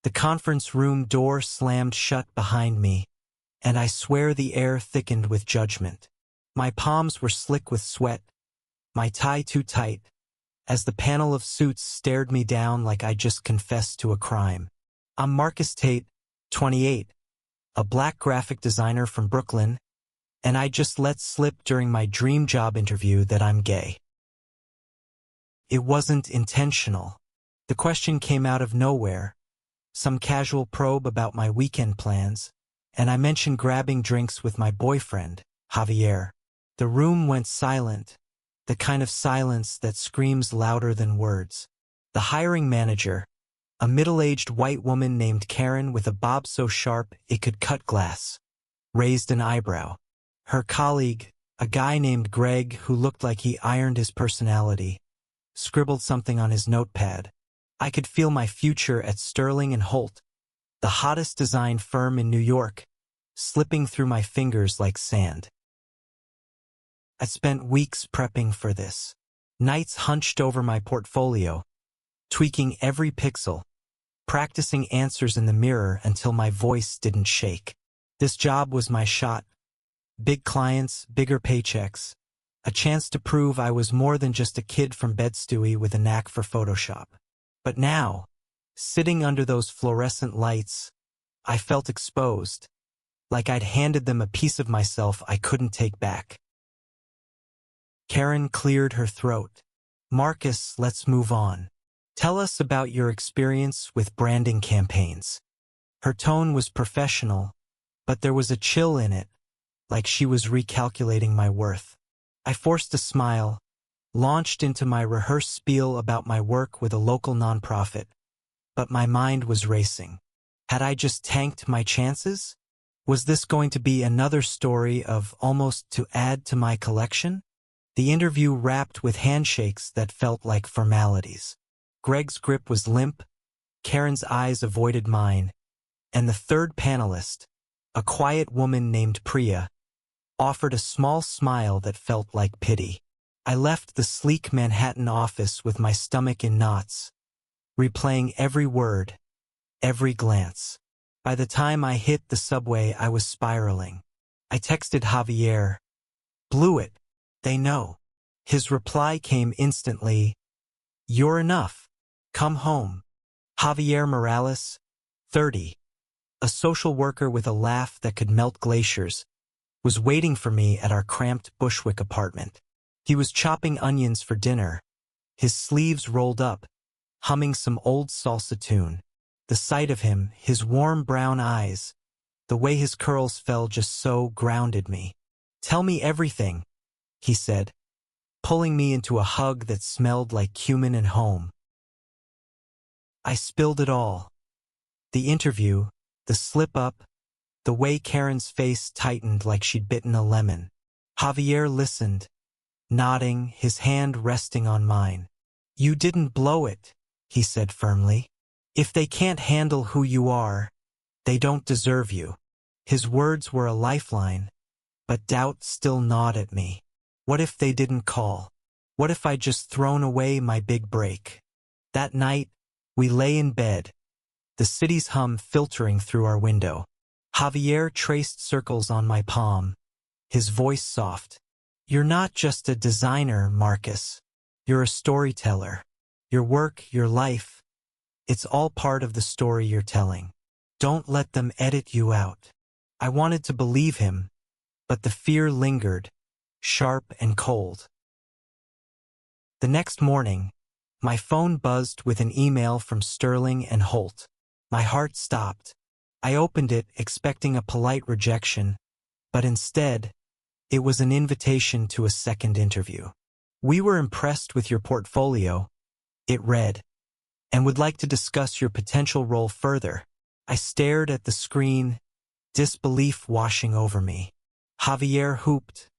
The conference room door slammed shut behind me, and I swear the air thickened with judgment. My palms were slick with sweat, my tie too tight, as the panel of suits stared me down like I just confessed to a crime. I'm Marcus Tate, 28, a black graphic designer from Brooklyn, and I just let slip during my dream job interview that I'm gay. It wasn't intentional. The question came out of nowhere, some casual probe about my weekend plans, and I mentioned grabbing drinks with my boyfriend, Javier. The room went silent, the kind of silence that screams louder than words. The hiring manager, a middle-aged white woman named Karen with a bob so sharp it could cut glass, raised an eyebrow. Her colleague, a guy named Greg who looked like he ironed his personality, scribbled something on his notepad. I could feel my future at Sterling and Holt, the hottest design firm in New York, slipping through my fingers like sand. I spent weeks prepping for this, nights hunched over my portfolio, tweaking every pixel, practicing answers in the mirror until my voice didn't shake. This job was my shot. Big clients, bigger paychecks, a chance to prove I was more than just a kid from Bed-Stuy with a knack for Photoshop. But now, sitting under those fluorescent lights, I felt exposed, like I'd handed them a piece of myself I couldn't take back. Karen cleared her throat. Marcus, let's move on. Tell us about your experience with branding campaigns. Her tone was professional, but there was a chill in it, like she was recalculating my worth. I forced a smile, launched into my rehearsed spiel about my work with a local nonprofit, but my mind was racing. Had I just tanked my chances? Was this going to be another story of almost to add to my collection? The interview wrapped with handshakes that felt like formalities. Greg's grip was limp, Karen's eyes avoided mine, and the third panelist, a quiet woman named Priya, offered a small smile that felt like pity. I left the sleek Manhattan office with my stomach in knots, replaying every word, every glance. By the time I hit the subway, I was spiraling. I texted Javier. Blew it. They know. His reply came instantly. You're enough. Come home. Javier Morales, 30, a social worker with a laugh that could melt glaciers, was waiting for me at our cramped Bushwick apartment. He was chopping onions for dinner, his sleeves rolled up, humming some old salsa tune. The sight of him, his warm brown eyes, the way his curls fell just so grounded me. Tell me everything, he said, pulling me into a hug that smelled like cumin and home. I spilled it all. The interview, the slip-up, the way Karen's face tightened like she'd bitten a lemon. Javier listened, nodding, his hand resting on mine. You didn't blow it, he said firmly. If they can't handle who you are, they don't deserve you. His words were a lifeline, but doubt still gnawed at me. What if they didn't call? What if I'd just thrown away my big break? That night, we lay in bed, the city's hum filtering through our window. Javier traced circles on my palm, his voice soft. You're not just a designer, Marcus. You're a storyteller. Your work, your life, it's all part of the story you're telling. Don't let them edit you out. I wanted to believe him, but the fear lingered, sharp and cold. The next morning, my phone buzzed with an email from Sterling and Holt. My heart stopped. I opened it expecting a polite rejection, but instead, it was an invitation to a second interview. We were impressed with your portfolio, it read, and would like to discuss your potential role further. I stared at the screen, disbelief washing over me. Javier hooped,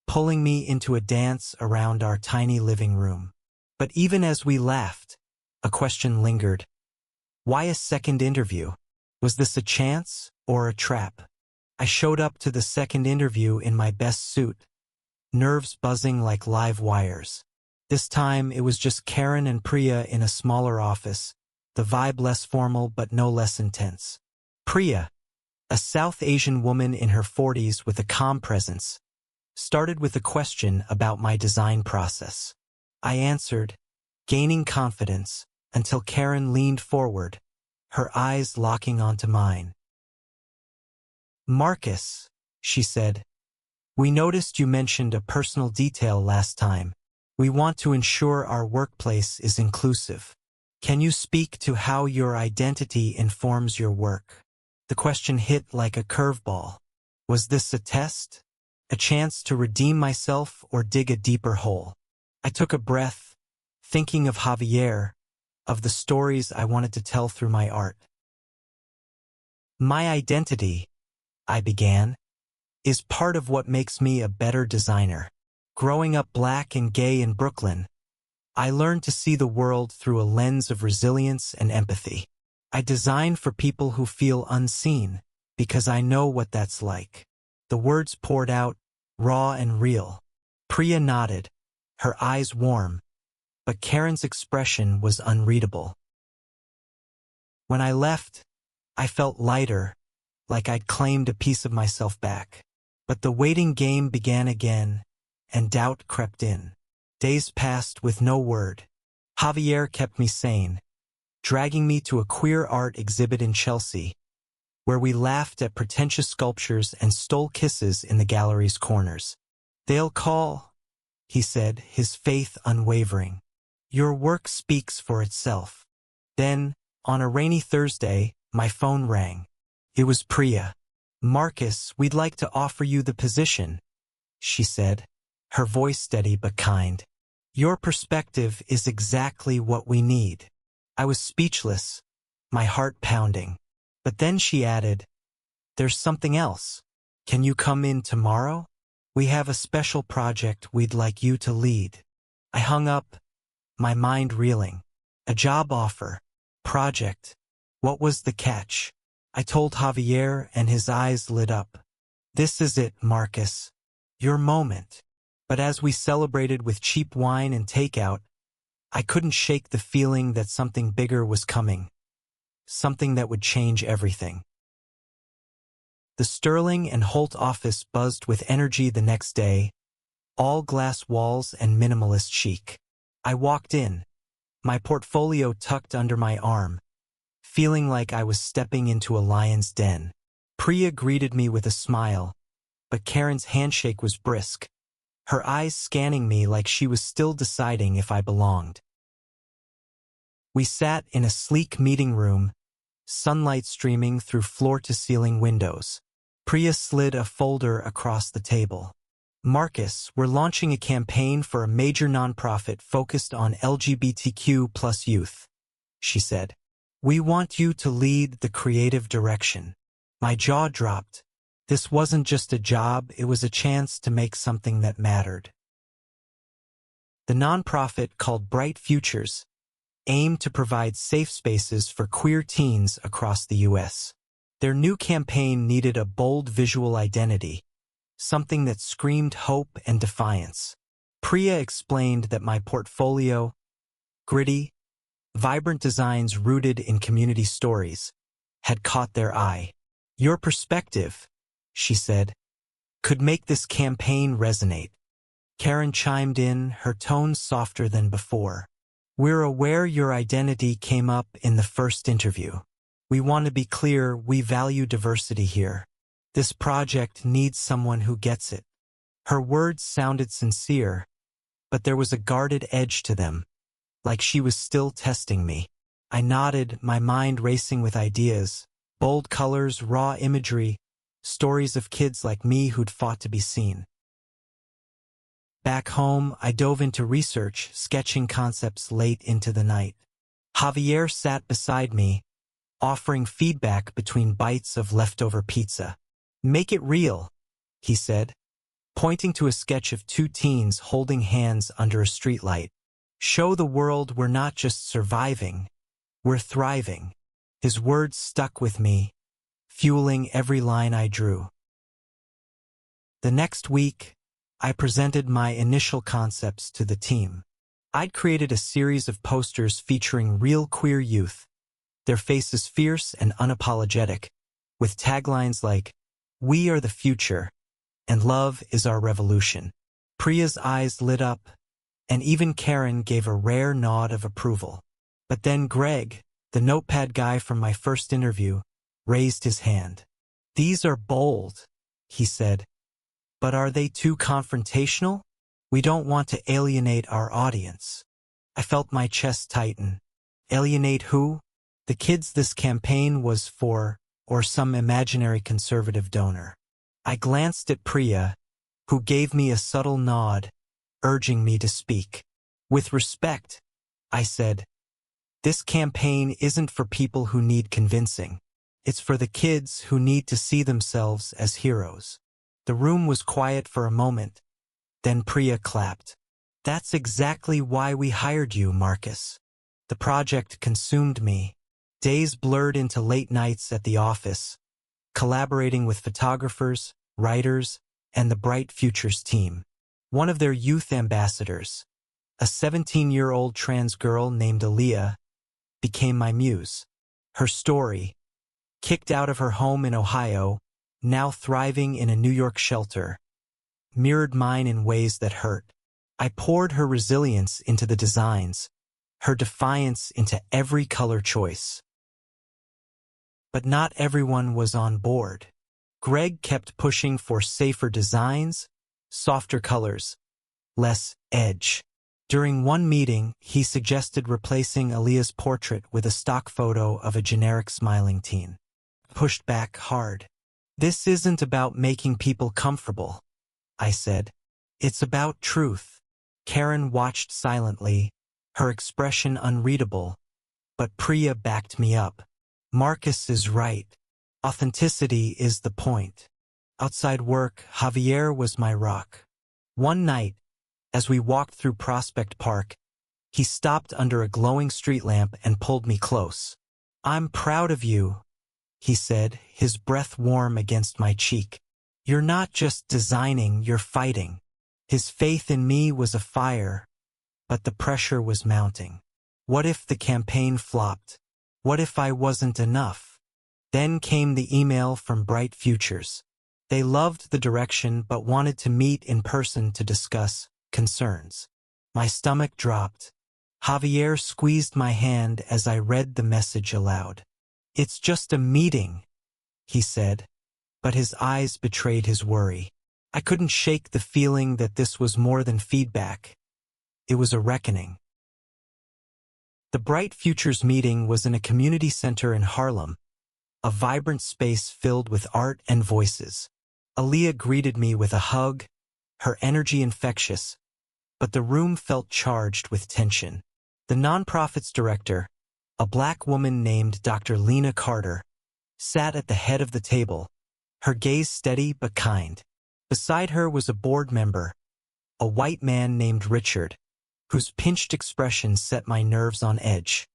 pulling me into a dance around our tiny living room. But even as we laughed, a question lingered. Why a second interview? Was this a chance or a trap? I showed up to the second interview in my best suit, nerves buzzing like live wires. This time it was just Karen and Priya in a smaller office, the vibe less formal but no less intense. Priya, a South Asian woman in her 40s with a calm presence, started with a question about my design process. I answered, gaining confidence, until Karen leaned forward, her eyes locking onto mine. "Marcus," she said, "we noticed you mentioned a personal detail last time. We want to ensure our workplace is inclusive. Can you speak to how your identity informs your work?" The question hit like a curveball. Was this a test? A chance to redeem myself or dig a deeper hole? I took a breath, thinking of Javier, of the stories I wanted to tell through my art. "My identity," I began, "is part of what makes me a better designer. Growing up Black and gay in Brooklyn, I learned to see the world through a lens of resilience and empathy. I design for people who feel unseen, because I know what that's like." The words poured out, raw and real. Priya nodded, her eyes warm, but Karen's expression was unreadable. When I left, I felt lighter, like I'd claimed a piece of myself back. But the waiting game began again, and doubt crept in. Days passed with no word. Javier kept me sane, dragging me to a queer art exhibit in Chelsea, where we laughed at pretentious sculptures and stole kisses in the gallery's corners. "They'll call," he said, his faith unwavering. "Your work speaks for itself." Then, on a rainy Thursday, my phone rang. It was Priya. "Marcus, we'd like to offer you the position," she said, her voice steady but kind. "Your perspective is exactly what we need." I was speechless, my heart pounding. But then she added, "There's something else. Can you come in tomorrow? We have a special project we'd like you to lead." I hung up, my mind reeling. A job offer. Project. What was the catch? I told Javier, and his eyes lit up. "This is it, Marcus. Your moment." But as we celebrated with cheap wine and takeout, I couldn't shake the feeling that something bigger was coming. Something that would change everything. The Sterling and Holt office buzzed with energy the next day, all glass walls and minimalist chic. I walked in, my portfolio tucked under my arm, feeling like I was stepping into a lion's den. Priya greeted me with a smile, but Karen's handshake was brisk, her eyes scanning me like she was still deciding if I belonged. We sat in a sleek meeting room, sunlight streaming through floor-to-ceiling windows. Priya slid a folder across the table. "Marcus, we're launching a campaign for a major nonprofit focused on LGBTQ plus youth," she said. "We want you to lead the creative direction." My jaw dropped. This wasn't just a job, it was a chance to make something that mattered. The nonprofit, called Bright Futures, aimed to provide safe spaces for queer teens across the U.S. Their new campaign needed a bold visual identity, something that screamed hope and defiance. Priya explained that my portfolio, gritty, vibrant designs rooted in community stories, had caught their eye. "Your perspective," she said, "could make this campaign resonate." Karen chimed in, her tone softer than before. "We're aware your identity came up in the first interview. We want to be clear, we value diversity here. This project needs someone who gets it." Her words sounded sincere, but there was a guarded edge to them, like she was still testing me. I nodded, my mind racing with ideas, bold colors, raw imagery, stories of kids like me who'd fought to be seen. Back home, I dove into research, sketching concepts late into the night. Javier sat beside me, offering feedback between bites of leftover pizza. "Make it real," he said, pointing to a sketch of two teens holding hands under a streetlight. "Show the world we're not just surviving, we're thriving." His words stuck with me, fueling every line I drew. The next week, I presented my initial concepts to the team. I'd created a series of posters featuring real queer youth, their faces fierce and unapologetic, with taglines like, "We are the future," and "Love is our revolution." Priya's eyes lit up, and even Karen gave a rare nod of approval. But then Greg, the notepad guy from my first interview, raised his hand. "These are bold," he said. "But are they too confrontational? We don't want to alienate our audience." I felt my chest tighten. Alienate who? The kids this campaign was for, or some imaginary conservative donor? I glanced at Priya, who gave me a subtle nod, urging me to speak. "With respect," I said, "this campaign isn't for people who need convincing. It's for the kids who need to see themselves as heroes." The room was quiet for a moment. Then Priya clapped. "That's exactly why we hired you, Marcus." The project consumed me. Days blurred into late nights at the office, collaborating with photographers, writers, and the Bright Futures team. One of their youth ambassadors, a 17-year-old trans girl named Aaliyah, became my muse. Her story, kicked out of her home in Ohio, now thriving in a New York shelter, mirrored mine in ways that hurt. I poured her resilience into the designs, her defiance into every color choice. But not everyone was on board. Greg kept pushing for safer designs, softer colors, less edge. During one meeting, he suggested replacing Aaliyah's portrait with a stock photo of a generic smiling teen. Pushed back hard. "This isn't about making people comfortable," I said. "It's about truth." Karen watched silently, her expression unreadable, but Priya backed me up. "Marcus is right. Authenticity is the point." Outside work, Javier was my rock. One night, as we walked through Prospect Park, he stopped under a glowing street lamp and pulled me close. "I'm proud of you," he said, his breath warm against my cheek. "You're not just designing, you're fighting." His faith in me was a fire, but the pressure was mounting. What if the campaign flopped? What if I wasn't enough? Then came the email from Bright Futures. They loved the direction but wanted to meet in person to discuss concerns. My stomach dropped. Javier squeezed my hand as I read the message aloud. "It's just a meeting," he said, but his eyes betrayed his worry. I couldn't shake the feeling that this was more than feedback. It was a reckoning. The Bright Futures meeting was in a community center in Harlem, a vibrant space filled with art and voices. Aaliyah greeted me with a hug, her energy infectious, but the room felt charged with tension. The nonprofit's director, a black woman named Dr. Lena Carter, sat at the head of the table, her gaze steady but kind. Beside her was a board member, a white man named Richard, whose pinched expression set my nerves on edge.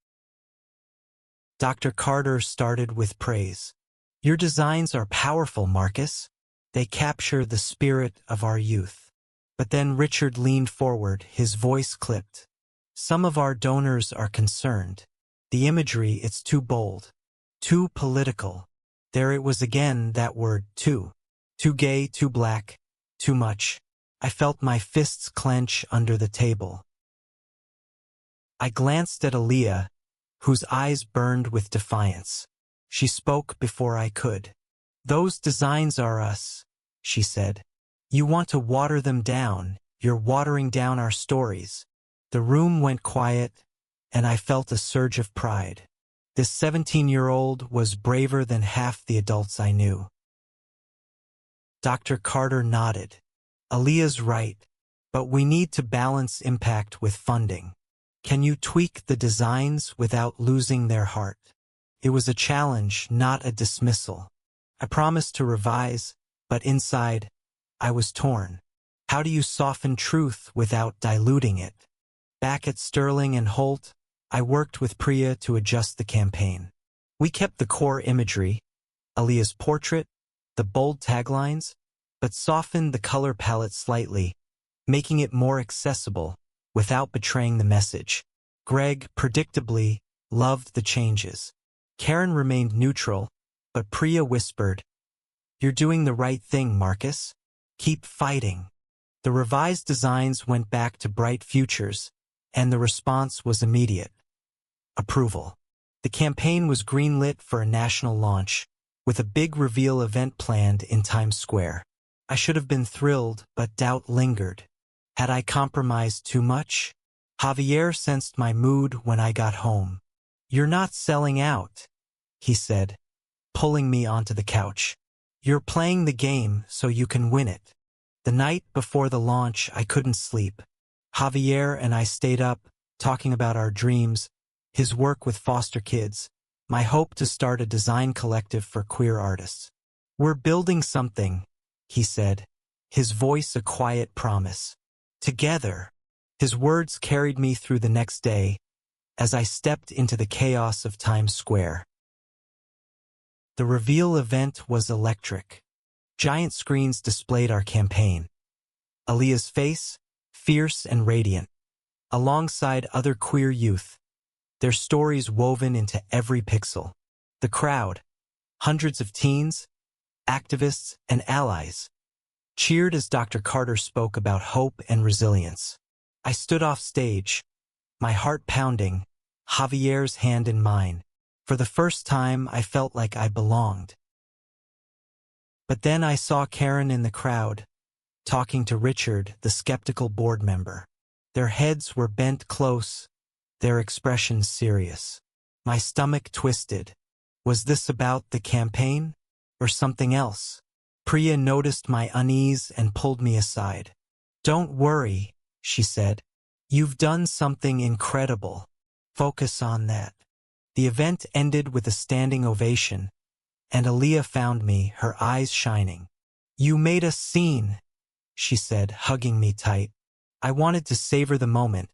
Dr. Carter started with praise. "Your designs are powerful, Marcus. They capture the spirit of our youth." But then Richard leaned forward, his voice clipped. "Some of our donors are concerned. The imagery, it's too bold, too political." There it was again, that word, too. Too gay, too black, too much. I felt my fists clench under the table. I glanced at Aaliyah, whose eyes burned with defiance. She spoke before I could. "Those designs are us," she said. "You want to water them down. You're watering down our stories." The room went quiet, and I felt a surge of pride. This 17-year-old was braver than half the adults I knew. Dr. Carter nodded. "Aaliyah's right, but we need to balance impact with funding. Can you tweak the designs without losing their heart?" It was a challenge, not a dismissal. I promised to revise, but inside, I was torn. How do you soften truth without diluting it? Back at Sterling and Holt, I worked with Priya to adjust the campaign. We kept the core imagery, Aaliyah's portrait, the bold taglines, but softened the color palette slightly, making it more accessible without betraying the message. Greg, predictably, loved the changes. Karen remained neutral, but Priya whispered, "You're doing the right thing, Marcus. Keep fighting." The revised designs went back to Bright Futures, and the response was immediate. Approval. The campaign was greenlit for a national launch, with a big reveal event planned in Times Square. I should have been thrilled, but doubt lingered. Had I compromised too much? Javier sensed my mood when I got home. "You're not selling out," he said, pulling me onto the couch. "You're playing the game so you can win it." The night before the launch, I couldn't sleep. Javier and I stayed up, talking about our dreams, his work with foster kids, my hope to start a design collective for queer artists. "We're building something," he said, his voice a quiet promise. "Together." His words carried me through the next day as I stepped into the chaos of Times Square. The reveal event was electric. Giant screens displayed our campaign. Aaliyah's face, fierce and radiant, alongside other queer youth, their stories woven into every pixel. The crowd, hundreds of teens, activists, and allies, cheered as Dr. Carter spoke about hope and resilience. I stood off stage, my heart pounding, Javier's hand in mine. For the first time, I felt like I belonged. But then I saw Karen in the crowd, talking to Richard, the skeptical board member. Their heads were bent close, their expressions serious. My stomach twisted. Was this about the campaign, or something else? Priya noticed my unease and pulled me aside. "Don't worry," she said. "You've done something incredible. Focus on that." The event ended with a standing ovation, and Aaliyah found me, her eyes shining. "You made a scene," she said, hugging me tight. I wanted to savor the moment,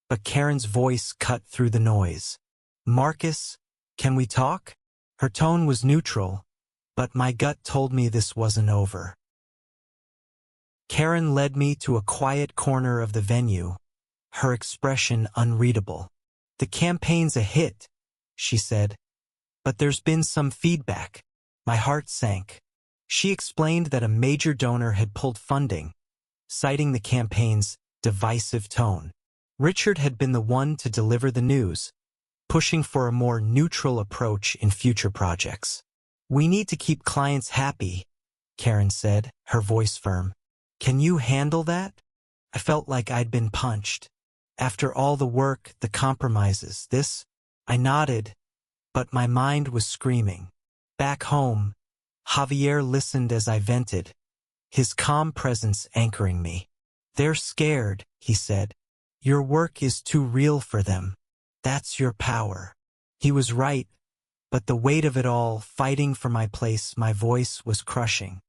but Karen's voice cut through the noise. "Marcus, can we talk?" Her tone was neutral, but my gut told me this wasn't over. Karen led me to a quiet corner of the venue, her expression unreadable. "The campaign's a hit," she said, "but there's been some feedback." My heart sank. She explained that a major donor had pulled funding, citing the campaign's divisive tone. Richard had been the one to deliver the news, pushing for a more neutral approach in future projects. "We need to keep clients happy," Karen said, her voice firm. "Can you handle that?" I felt like I'd been punched. After all the work, the compromises, this? I nodded, but my mind was screaming. Back home, Javier listened as I vented, his calm presence anchoring me. "They're scared," he said. "Your work is too real for them. That's your power." He was right, but the weight of it all, fighting for my place, my voice was crushing.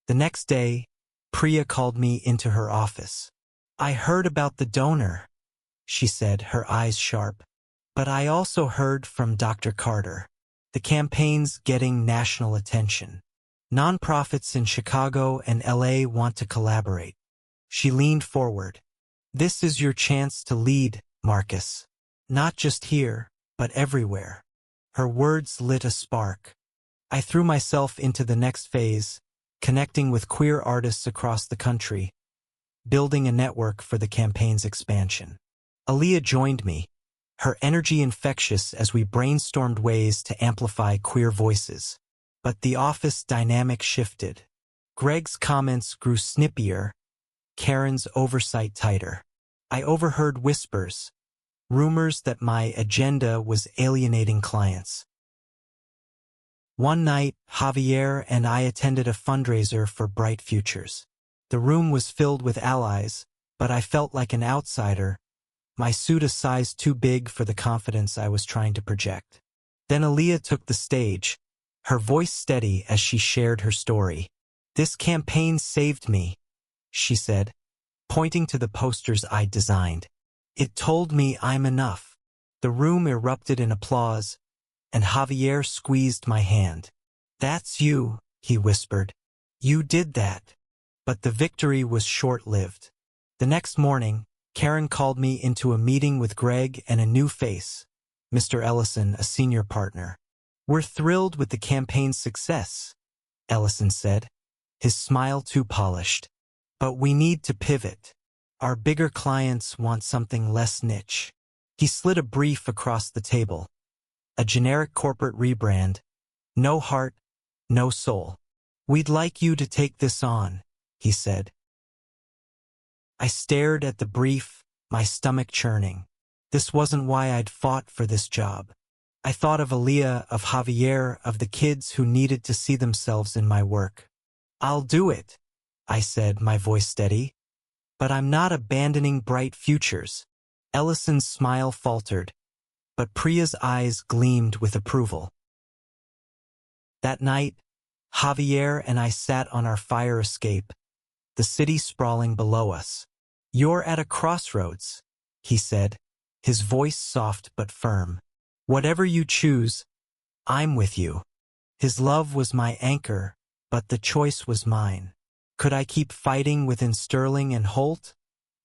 The next day, Priya called me into her office. "I heard about the donor," she said, her eyes sharp. "But I also heard from Dr. Carter. The campaign's getting national attention. Nonprofits in Chicago and LA want to collaborate." She leaned forward. "This is your chance to lead, Marcus. Not just here, but everywhere." Her words lit a spark. I threw myself into the next phase, connecting with queer artists across the country, building a network for the campaign's expansion. Aaliyah joined me, her energy infectious as we brainstormed ways to amplify queer voices. But the office dynamic shifted. Greg's comments grew snippier, Karen's oversight tighter. I overheard whispers, rumors that my agenda was alienating clients. One night, Javier and I attended a fundraiser for Bright Futures. The room was filled with allies, but I felt like an outsider, my suit a size too big for the confidence I was trying to project. Then Aaliyah took the stage, her voice steady as she shared her story. "This campaign saved me," she said, pointing to the posters I'd designed. "It told me I'm enough." The room erupted in applause, and Javier squeezed my hand. "That's you," he whispered. "You did that." But the victory was short-lived. The next morning, Karen called me into a meeting with Greg and a new face, Mr. Ellison, a senior partner. We're thrilled with the campaign's success, Ellison said, his smile too polished. But we need to pivot. Our bigger clients want something less niche. He slid a brief across the table. A generic corporate rebrand. No heart, no soul. We'd like you to take this on, he said. I stared at the brief, my stomach churning. This wasn't why I'd fought for this job. I thought of Aaliyah, of Javier, of the kids who needed to see themselves in my work. I'll do it, I said, my voice steady. But I'm not abandoning bright futures. Ellison's smile faltered, but Priya's eyes gleamed with approval. That night, Javier and I sat on our fire escape, the city sprawling below us. You're at a crossroads, he said, his voice soft but firm. Whatever you choose, I'm with you. His love was my anchor, but the choice was mine. Could I keep fighting within Sterling and Holt,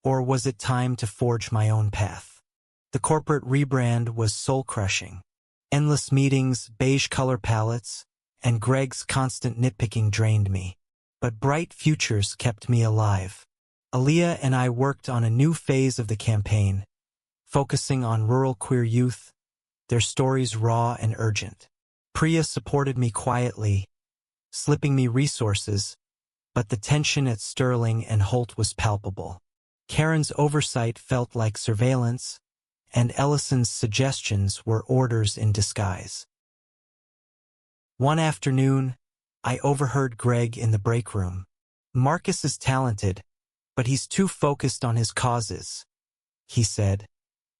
or was it time to forge my own path? The corporate rebrand was soul-crushing. Endless meetings, beige color palettes, and Greg's constant nitpicking drained me. But bright futures kept me alive. Aaliyah and I worked on a new phase of the campaign, focusing on rural queer youth, their stories raw and urgent. Priya supported me quietly, slipping me resources, but the tension at Sterling and Holt was palpable. Karen's oversight felt like surveillance, and Ellison's suggestions were orders in disguise. One afternoon, I overheard Greg in the break room. Marcus is talented, but he's too focused on his causes, he said,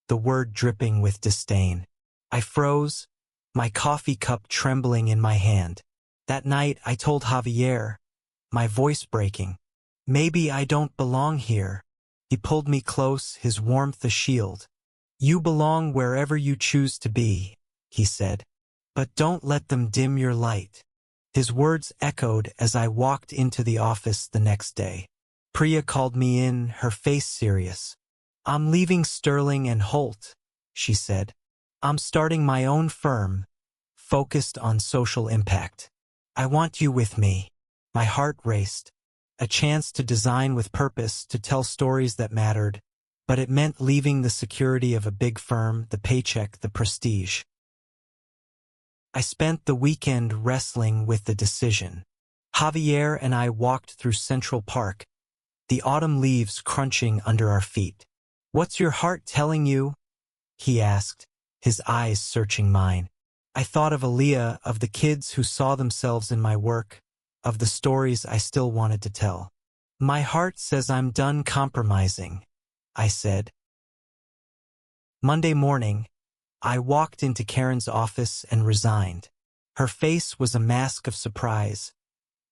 the word dripping with disdain. I froze, my coffee cup trembling in my hand. That night, I told Javier, my voice breaking, maybe I don't belong here. He pulled me close, his warmth a shield. You belong wherever you choose to be, he said, but don't let them dim your light. His words echoed as I walked into the office the next day. Priya called me in, her face serious. I'm leaving Sterling and Holt, she said. I'm starting my own firm, focused on social impact. I want you with me. My heart raced. A chance to design with purpose, to tell stories that mattered, but it meant leaving the security of a big firm, the paycheck, the prestige. I spent the weekend wrestling with the decision. Javier and I walked through Central Park, the autumn leaves crunching under our feet. What's your heart telling you? He asked, his eyes searching mine. I thought of Aaliyah, of the kids who saw themselves in my work, of the stories I still wanted to tell. My heart says I'm done compromising, I said. Monday morning, I walked into Karen's office and resigned. Her face was a mask of surprise,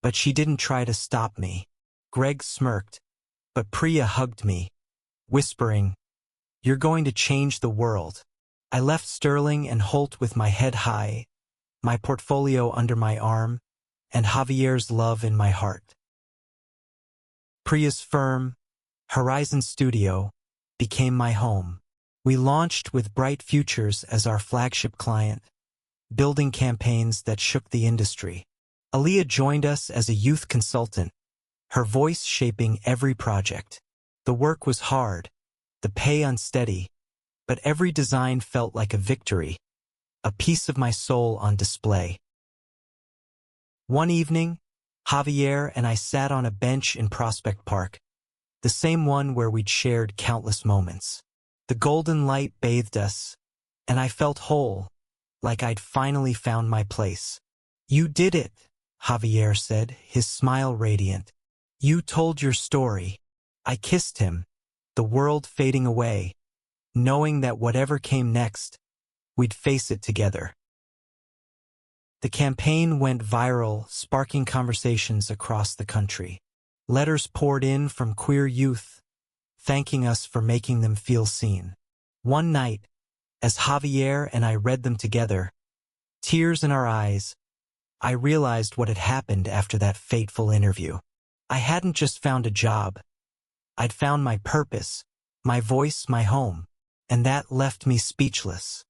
but she didn't try to stop me. Greg smirked, but Priya hugged me, whispering, "You're going to change the world." I left Sterling and Holt with my head high, my portfolio under my arm, and Javier's love in my heart. Priya's firm, Horizon Studio, became my home. We launched with Bright Futures as our flagship client, building campaigns that shook the industry. Aaliyah joined us as a youth consultant, her voice shaping every project. The work was hard, the pay unsteady, but every design felt like a victory, a piece of my soul on display. One evening, Javier and I sat on a bench in Prospect Park, the same one where we'd shared countless moments. The golden light bathed us, and I felt whole, like I'd finally found my place. "You did it," Javier said, his smile radiant. "You told your story." I kissed him, the world fading away, knowing that whatever came next, we'd face it together. The campaign went viral, sparking conversations across the country. Letters poured in from queer youth, thanking us for making them feel seen. One night, as Javier and I read them together, tears in our eyes, I realized what had happened after that fateful interview. I hadn't just found a job. I'd found my purpose, my voice, my home, and that left me speechless.